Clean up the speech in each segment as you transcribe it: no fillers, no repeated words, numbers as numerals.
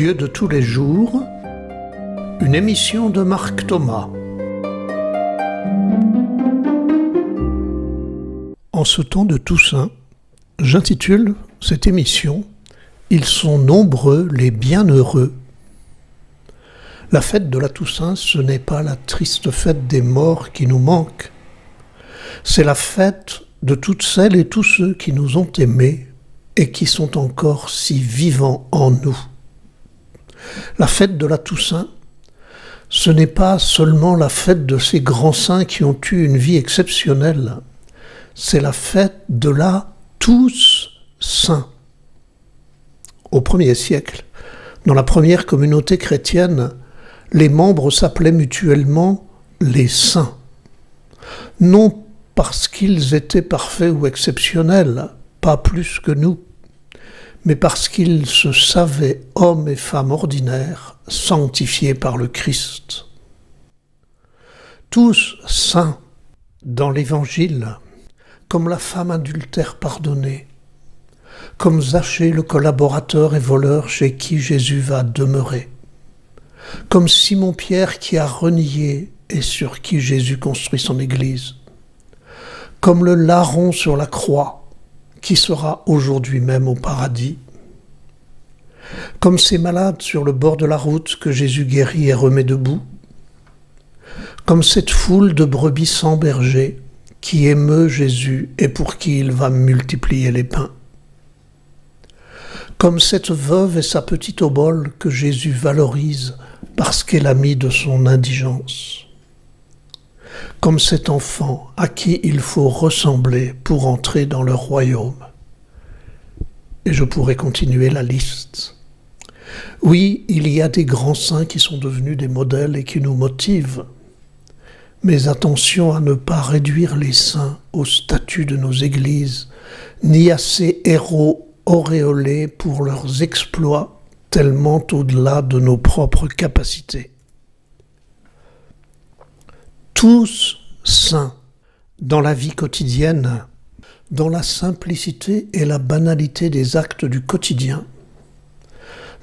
Dieu de tous les jours, une émission de Marc Thomas. En ce temps de Toussaint, j'intitule cette émission « Ils sont nombreux les bienheureux ». La fête de la Toussaint, ce n'est pas la triste fête des morts qui nous manque. C'est la fête de toutes celles et tous ceux qui nous ont aimés et qui sont encore si vivants en nous. La fête de la Toussaint, ce n'est pas seulement la fête de ces grands saints qui ont eu une vie exceptionnelle, c'est la fête de la Tous-Saints. Au 1er siècle, dans la première communauté chrétienne, les membres s'appelaient mutuellement les saints. Non parce qu'ils étaient parfaits ou exceptionnels, pas plus que nous, mais parce qu'ils se savaient hommes et femmes ordinaires, sanctifiés par le Christ. Tous saints dans l'Évangile, comme la femme adultère pardonnée, comme Zachée le collaborateur et voleur chez qui Jésus va demeurer, comme Simon-Pierre qui a renié et sur qui Jésus construit son Église, comme le larron sur la croix, qui sera aujourd'hui même au paradis, comme ces malades sur le bord de la route que Jésus guérit et remet debout, comme cette foule de brebis sans berger qui émeut Jésus et pour qui il va multiplier les pains, comme cette veuve et sa petite obole que Jésus valorise parce qu'elle a mis de son indigence, comme cet enfant à qui il faut ressembler pour entrer dans le royaume. Et je pourrais continuer la liste. Oui, il y a des grands saints qui sont devenus des modèles et qui nous motivent. Mais attention à ne pas réduire les saints au statut de nos églises, ni à ces héros auréolés pour leurs exploits, tellement au-delà de nos propres capacités. Tous saints dans la vie quotidienne, dans la simplicité et la banalité des actes du quotidien,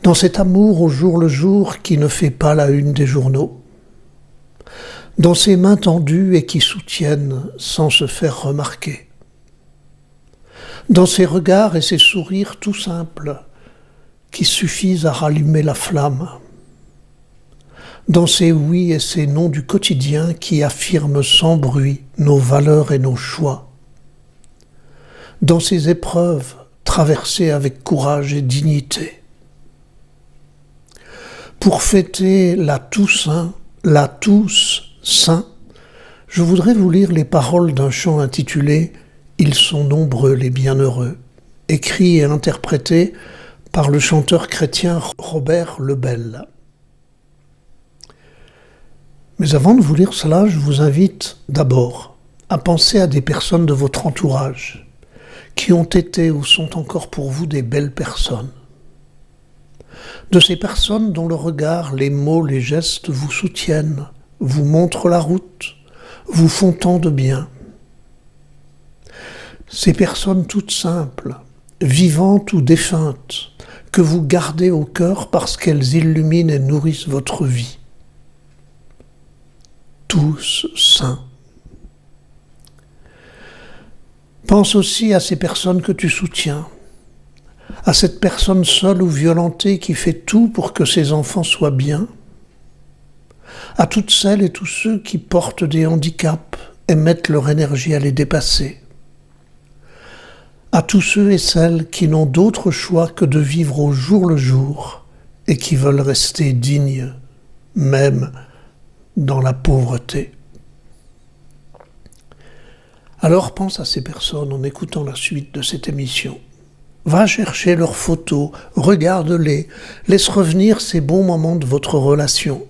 dans cet amour au jour le jour qui ne fait pas la une des journaux, dans ces mains tendues et qui soutiennent sans se faire remarquer, dans ces regards et ces sourires tout simples qui suffisent à rallumer la flamme, dans ces oui et ces non du quotidien qui affirment sans bruit nos valeurs et nos choix, dans ces épreuves traversées avec courage et dignité. Pour fêter la Toussaint, la Tous-Saints, je voudrais vous lire les paroles d'un chant intitulé « Ils sont nombreux les bienheureux », écrit et interprété par le chanteur chrétien Robert Lebel. Mais avant de vous lire cela, je vous invite d'abord à penser à des personnes de votre entourage qui ont été ou sont encore pour vous des belles personnes. De ces personnes dont le regard, les mots, les gestes vous soutiennent, vous montrent la route, vous font tant de bien. Ces personnes toutes simples, vivantes ou défuntes, que vous gardez au cœur parce qu'elles illuminent et nourrissent votre vie. Tous saints. Pense aussi à ces personnes que tu soutiens, à cette personne seule ou violentée qui fait tout pour que ses enfants soient bien, à toutes celles et tous ceux qui portent des handicaps et mettent leur énergie à les dépasser, à tous ceux et celles qui n'ont d'autre choix que de vivre au jour le jour et qui veulent rester dignes, même dans la pauvreté. Alors pense à ces personnes en écoutant la suite de cette émission. Va chercher leurs photos, regarde-les, laisse revenir ces bons moments de votre relation.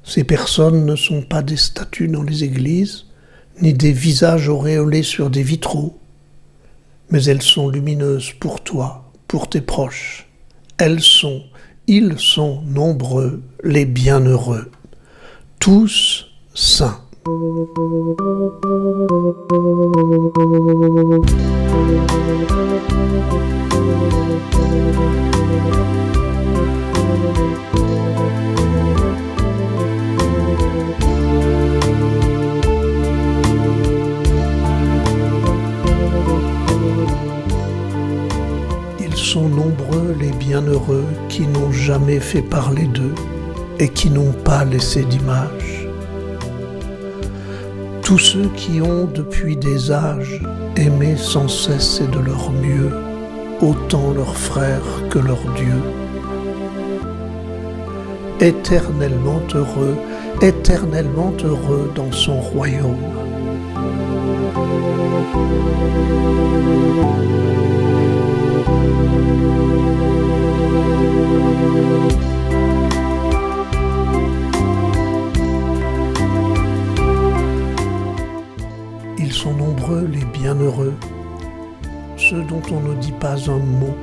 Ces personnes ne sont pas des statues dans les églises, ni des visages auréolés sur des vitraux, mais elles sont lumineuses pour toi, pour tes proches. Ils sont nombreux, les bienheureux. Tous saints. Ils sont nombreux les bienheureux qui n'ont jamais fait parler d'eux et qui n'ont pas laissé d'image. Tous ceux qui ont depuis des âges aimé sans cesse et de leur mieux autant leurs frères que leur Dieu. Éternellement heureux dans son royaume. Ils sont nombreux les bienheureux, ceux dont on ne dit pas un mot,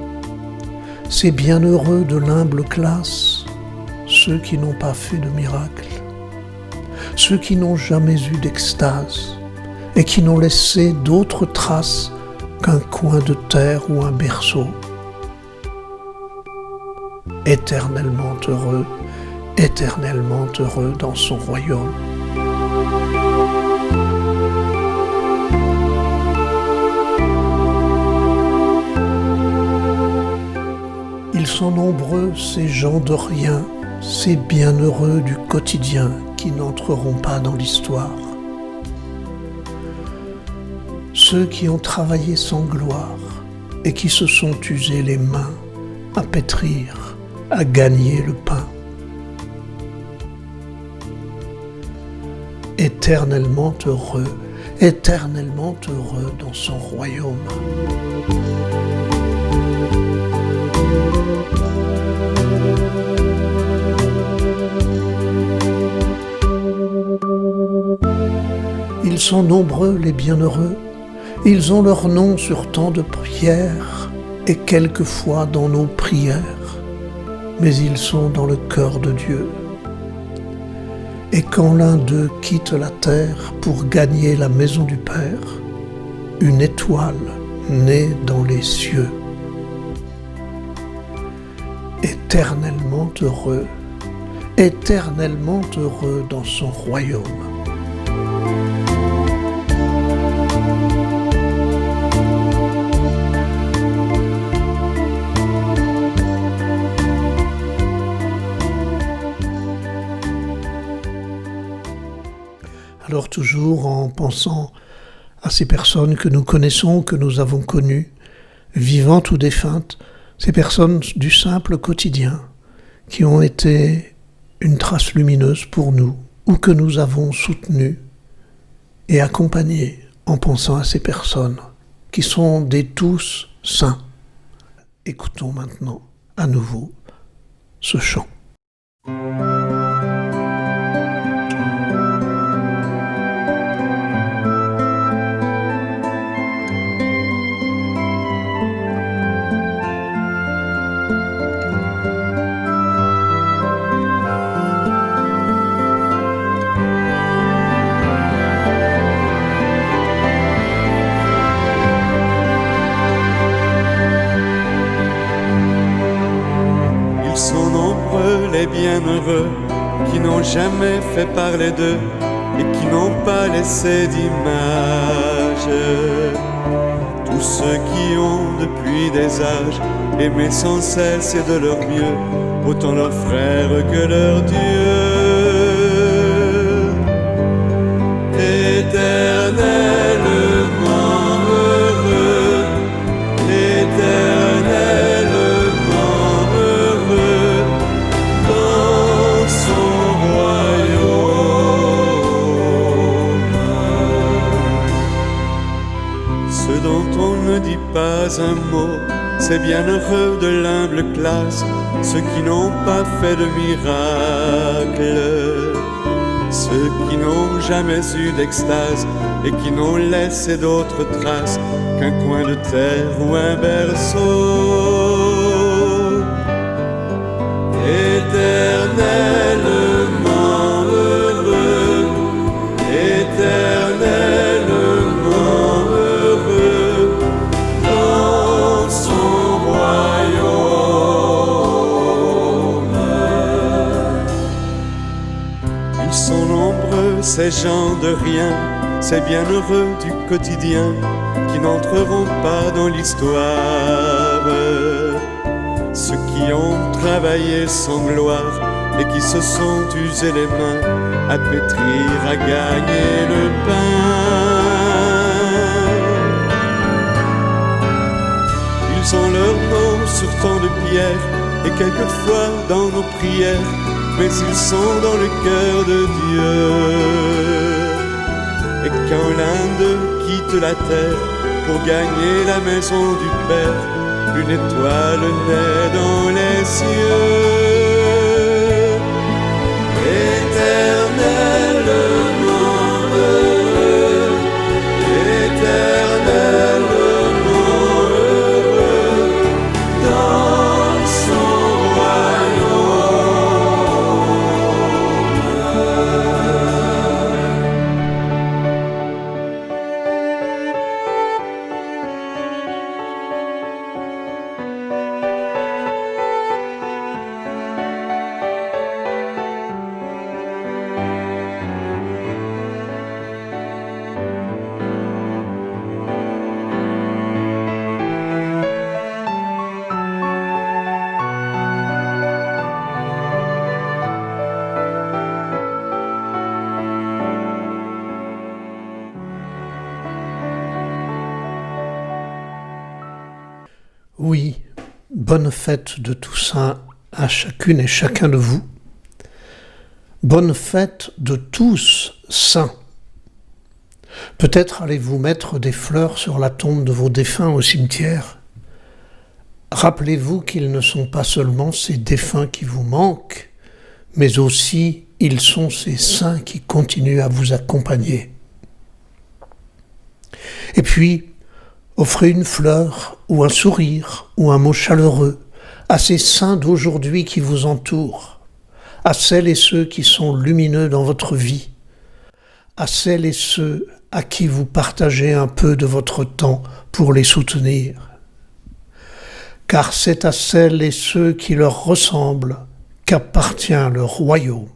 ces bienheureux de l'humble classe, ceux qui n'ont pas fait de miracle, ceux qui n'ont jamais eu d'extase et qui n'ont laissé d'autres traces qu'un coin de terre ou un berceau. Éternellement heureux dans son royaume. Ils sont nombreux ces gens de rien, ces bienheureux du quotidien qui n'entreront pas dans l'histoire. Ceux qui ont travaillé sans gloire et qui se sont usés les mains à pétrir, à gagner le pain. Éternellement heureux dans son royaume. Ils sont nombreux les bienheureux, ils ont leur nom sur tant de pierres et quelquefois dans nos prières, mais ils sont dans le cœur de Dieu. Et quand l'un d'eux quitte la terre pour gagner la maison du Père, une étoile naît dans les cieux. Éternellement heureux dans son royaume. Alors toujours en pensant à ces personnes que nous connaissons, que nous avons connues, vivantes ou défuntes, ces personnes du simple quotidien qui ont été une trace lumineuse pour nous ou que nous avons soutenues et accompagnées en pensant à ces personnes qui sont des tous saints. Écoutons maintenant à nouveau ce chant. Les bienheureux qui n'ont jamais fait parler d'eux et qui n'ont pas laissé d'image. Tous ceux qui ont depuis des âges aimé sans cesse et de leur mieux autant leurs frères que leur Dieu. Éternellement heureux, éternellement heureux dans son royaume. Ceux dont on ne dit pas un mot, ces bienheureux de l'humble classe, ceux qui n'ont pas fait de miracle, ceux qui n'ont jamais eu d'extase et qui n'ont laissé d'autres traces qu'un coin de terre ou un berceau. Éternellement heureux, éternellement heureux dans son royaume. ces gens de rien, ces bienheureux du quotidien, qui n'entreront pas dans l'histoire. Ceux qui ont travaillé sans gloire et qui se sont usés les mains à pétrir, à gagner le pain. Ils ont leur nom sur tant de pierres et quelquefois dans nos prières, mais ils sont dans le cœur de Dieu. Et quand l'un d'eux quitte la terre pour gagner la maison du Père, une étoile naît dans les cieux. Éternellement heureux, éternellement heureux, dans son Oui, bonne fête de Toussaint à chacune et chacun de vous. Bonne fête de tous saints. Peut-être allez-vous mettre des fleurs sur la tombe de vos défunts au cimetière. Rappelez-vous qu'ils ne sont pas seulement ces défunts qui vous manquent, mais aussi ils sont ces saints qui continuent à vous accompagner. Et puis, offrez une fleur ou un sourire ou un mot chaleureux à ces saints d'aujourd'hui qui vous entourent, à celles et ceux qui sont lumineux dans votre vie, à celles et ceux à qui vous partagez un peu de votre temps pour les soutenir. Car c'est à celles et ceux qui leur ressemblent qu'appartient le royaume.